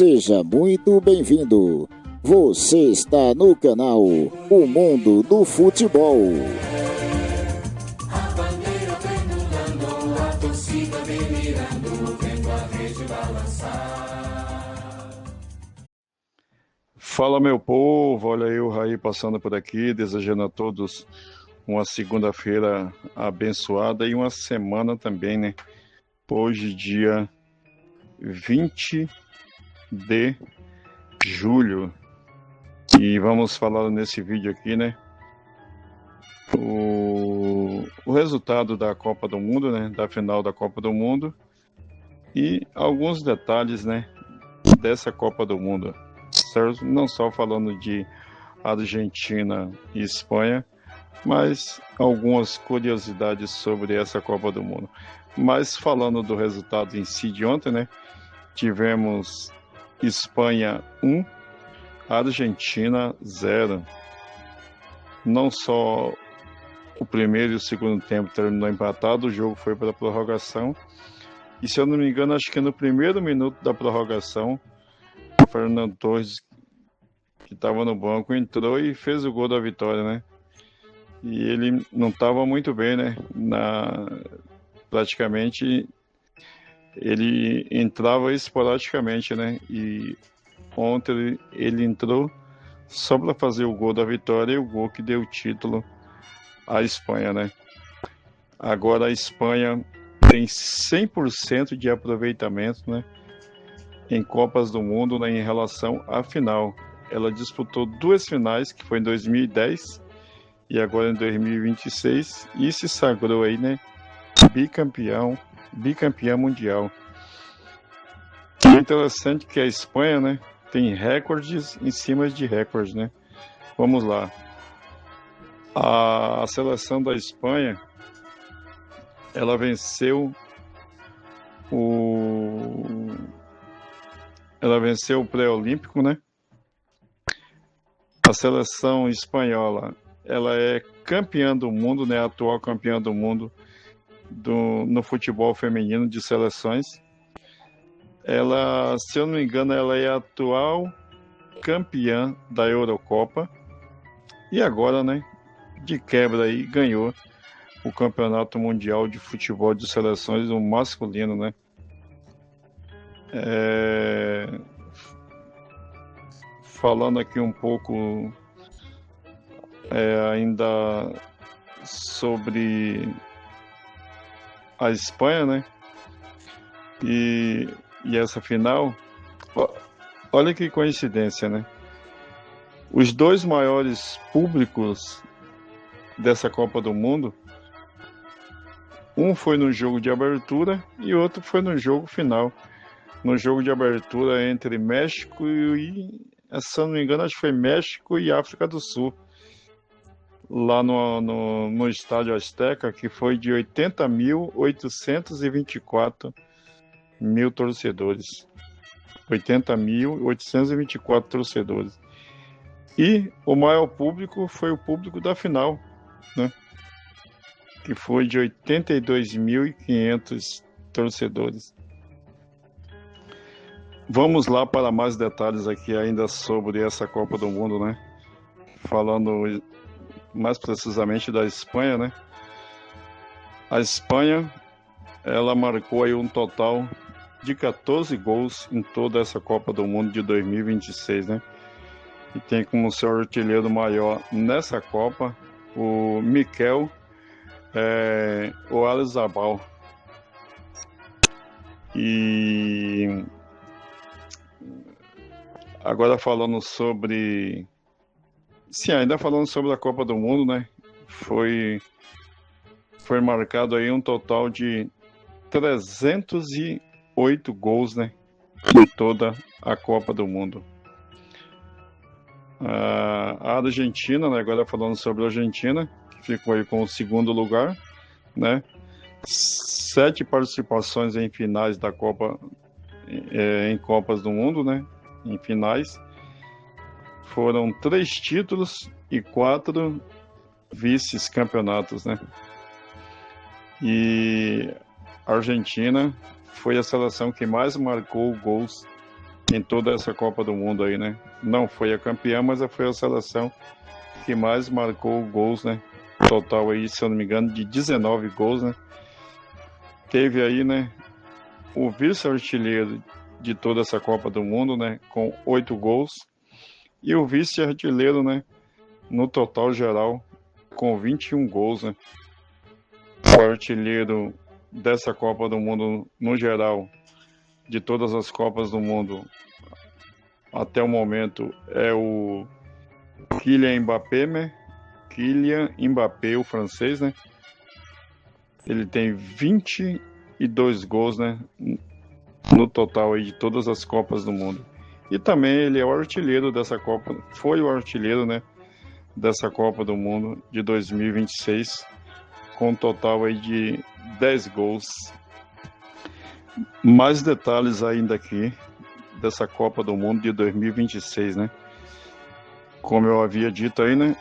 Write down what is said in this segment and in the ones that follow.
Seja muito bem-vindo. Você está no canal O Mundo do Futebol. A bandeira pendulando, a torcida delirando, vendo a rede balançar. Fala, meu povo, olha aí o Raí passando por aqui, desejando a todos uma segunda-feira abençoada e uma semana também, né? Hoje, dia 20 de julho, e vamos falar nesse vídeo aqui, né? O resultado da Copa do Mundo, né? Da final da Copa do Mundo e alguns detalhes, né? Dessa Copa do Mundo, certo? Não só falando de Argentina e Espanha, mas algumas curiosidades sobre essa Copa do Mundo. Mas falando do resultado em si de ontem, né? Tivemos Espanha 1, Argentina 0. Não só o primeiro e o segundo tempo terminou empatado, o jogo foi para a prorrogação. E se eu não me engano, acho que no primeiro minuto da prorrogação, o Fernando Torres, que estava no banco, entrou e fez o gol da vitória, né? E ele não estava muito bem, né? Praticamente ele entrava esporadicamente, né? E ontem ele entrou só para fazer o gol da vitória e o gol que deu o título à Espanha, né? Agora a Espanha tem 100% de aproveitamento, né? Em Copas do Mundo, né, em relação à final. Ela disputou 2 finais, que foi em 2010 e agora em 2026, e se sagrou aí, né? Bicampeã mundial. É interessante que a Espanha, né, tem recordes em cima de recordes, né? Vamos lá. A seleção da Espanha, ela venceu o pré-olímpico, né? A seleção espanhola, ela é campeã do mundo, né? Atual campeã do mundo no futebol feminino de seleções. Ela, se eu não me engano, ela é a atual campeã da Eurocopa e agora, né, de quebra aí, ganhou o Campeonato Mundial de Futebol de Seleções, o masculino, né? Falando aqui um pouco ainda sobre a Espanha, né? E essa final, olha que coincidência, né? Os 2 maiores públicos dessa Copa do Mundo, um foi no jogo de abertura e outro foi no jogo final. No jogo de abertura entre México e, se eu não me engano, acho que foi México e África do Sul, lá no Estádio Azteca, que foi de 80.824 mil torcedores. 80.824 torcedores. E o maior público foi o público da final, né? Que foi de 82.500 torcedores. Vamos lá para mais detalhes aqui ainda sobre essa Copa do Mundo, né? Falando mais precisamente da Espanha, né? A Espanha, ela marcou aí um total de 14 gols em toda essa Copa do Mundo de 2026, né? E tem como seu artilheiro maior nessa Copa o Mikel Oyarzabal. E agora falando sobre... Sim, ainda falando sobre a Copa do Mundo, né? Foi marcado aí um total de 308 gols, né? Em toda a Copa do Mundo. A Argentina, né? Agora falando sobre a Argentina, que ficou aí com o segundo lugar, né? 7 participações em finais da Copa, em Copas do Mundo, né? Em finais. Foram 3 títulos e 4 vice-campeonatos, né? E a Argentina foi a seleção que mais marcou gols em toda essa Copa do Mundo aí, né? Não foi a campeã, mas foi a seleção que mais marcou gols, né? Total aí, se eu não me engano, de 19 gols, né? Teve aí, né, o vice-artilheiro de toda essa Copa do Mundo, né, com 8 gols, e o vice-artilheiro, né, no total geral, com 21 gols, né? O artilheiro dessa Copa do Mundo, no geral, de todas as Copas do Mundo, até o momento, é o Kylian Mbappé, né? Kylian Mbappé, o francês, né? Ele tem 22 gols, né? No total aí de todas as Copas do Mundo. E também ele é o artilheiro dessa Copa, foi o artilheiro, né? Dessa Copa do Mundo de 2026, com um total aí de 10 gols. Mais detalhes ainda aqui dessa Copa do Mundo de 2026, né? Como eu havia dito aí, né?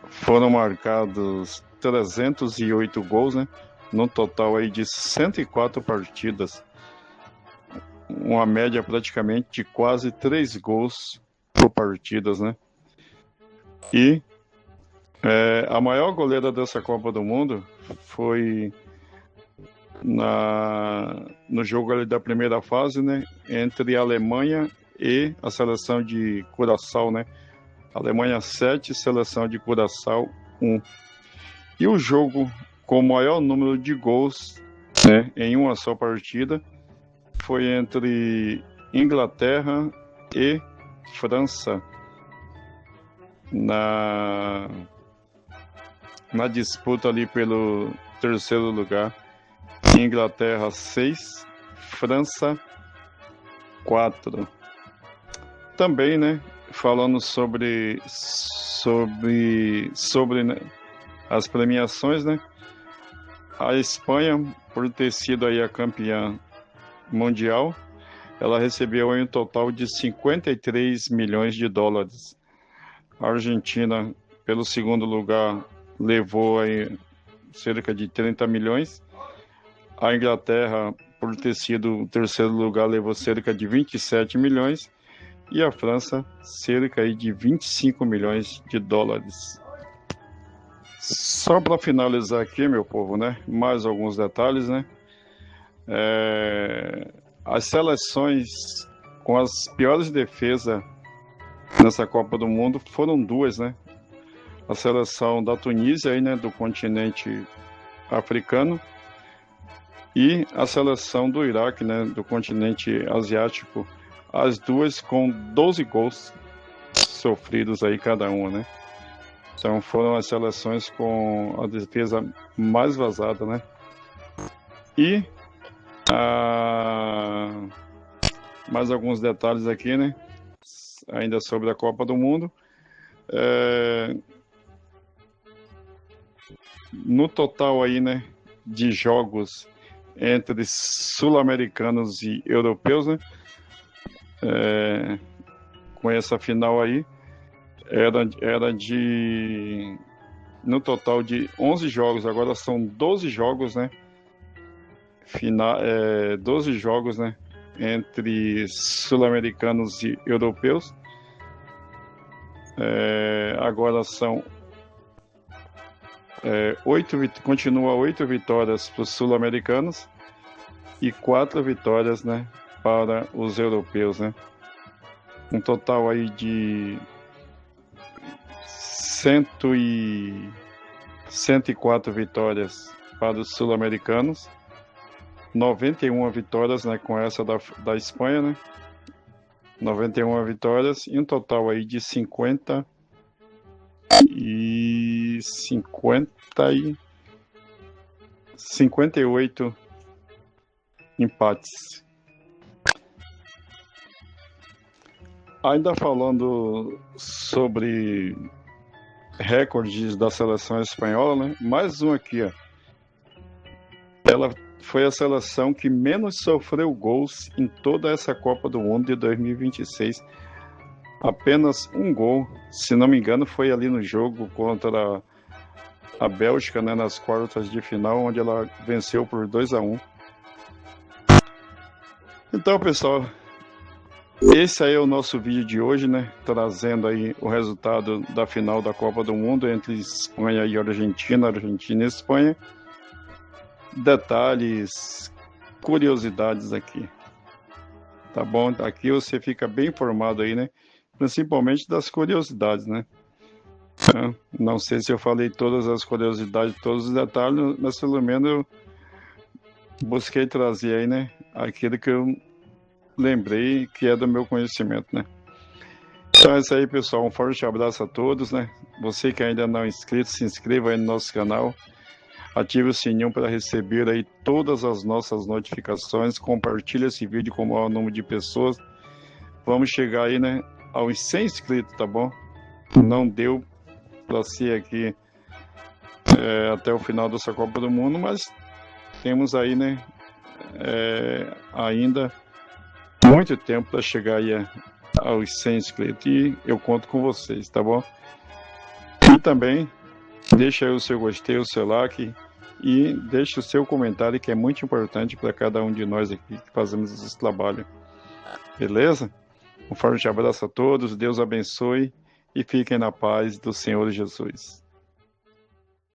Foram marcados 308 gols, né? No total aí de 104 partidas. Uma média praticamente de quase 3 gols por partidas, né? E a maior goleada dessa Copa do Mundo foi no jogo ali da primeira fase, né? Entre a Alemanha e a seleção de Curaçao, né? Alemanha 7, seleção de Curaçao 1. E o jogo com o maior número de gols, né, em uma só partida foi entre Inglaterra e França na disputa ali pelo terceiro lugar. Inglaterra 6, França 4. Também, né, falando sobre né, as premiações, né? A Espanha, por ter sido aí a campeã mundial, ela recebeu aí um total de 53 milhões de dólares. A Argentina, pelo segundo lugar, levou aí cerca de 30 milhões. A Inglaterra, por ter sido o terceiro lugar, levou cerca de 27 milhões. E a França, cerca aí de 25 milhões de dólares. Só para finalizar aqui, meu povo, né? Mais alguns detalhes, né? As seleções com as piores defesas nessa Copa do Mundo foram duas, né? A seleção da Tunísia, aí, né, do continente africano, e a seleção do Iraque, né, do continente asiático, as duas com 12 gols sofridos aí cada uma, né? Então foram as seleções com a defesa mais vazada, né? E mais alguns detalhes aqui, né? Ainda sobre a Copa do Mundo. No total aí, né, de jogos entre sul-americanos e europeus, né? Com essa final aí, era de, no total de 11 jogos, agora são 12 jogos, né? 12 jogos, né? Entre sul-americanos e europeus. Agora são continua 8 vitórias para os sul-americanos e 4 vitórias, né, para os europeus, né? Um total aí de 104 vitórias para os sul-americanos, 91 vitórias, né, com essa da Espanha, né? 91 vitórias e um total aí de 58 empates. Ainda falando sobre recordes da seleção espanhola, né? Mais um aqui, ó. Ela foi a seleção que menos sofreu gols em toda essa Copa do Mundo de 2026. Apenas um gol, se não me engano, foi ali no jogo contra a Bélgica, né, nas quartas de final, onde ela venceu por 2-1. Então, pessoal, Esse aí é o nosso vídeo de hoje, né? Trazendo aí o resultado da final da Copa do Mundo entre Espanha e Argentina, Argentina e Espanha. Detalhes, curiosidades aqui. Tá bom? Aqui você fica bem informado aí, né? Principalmente das curiosidades, né? Não sei se eu falei todas as curiosidades, todos os detalhes, mas pelo menos eu busquei trazer aí, né? Aquilo que eu lembrei que é do meu conhecimento, né? Então é isso aí, pessoal. Um forte abraço a todos, né? Você que ainda não é inscrito, se inscreva aí no nosso canal. Ative o sininho para receber aí todas as nossas notificações. Compartilhe esse vídeo com o maior número de pessoas. Vamos chegar aí, né? Aos 100 inscritos, tá bom? Não deu para ser aqui até o final dessa Copa do Mundo, mas temos aí, né? Ainda muito tempo para chegar aí aos 100 inscritos e eu conto com vocês, tá bom? E também deixa aí o seu gostei, o seu like e deixa o seu comentário, que é muito importante para cada um de nós aqui que fazemos esse trabalho. Beleza? Um forte abraço a todos, Deus abençoe e fiquem na paz do Senhor Jesus.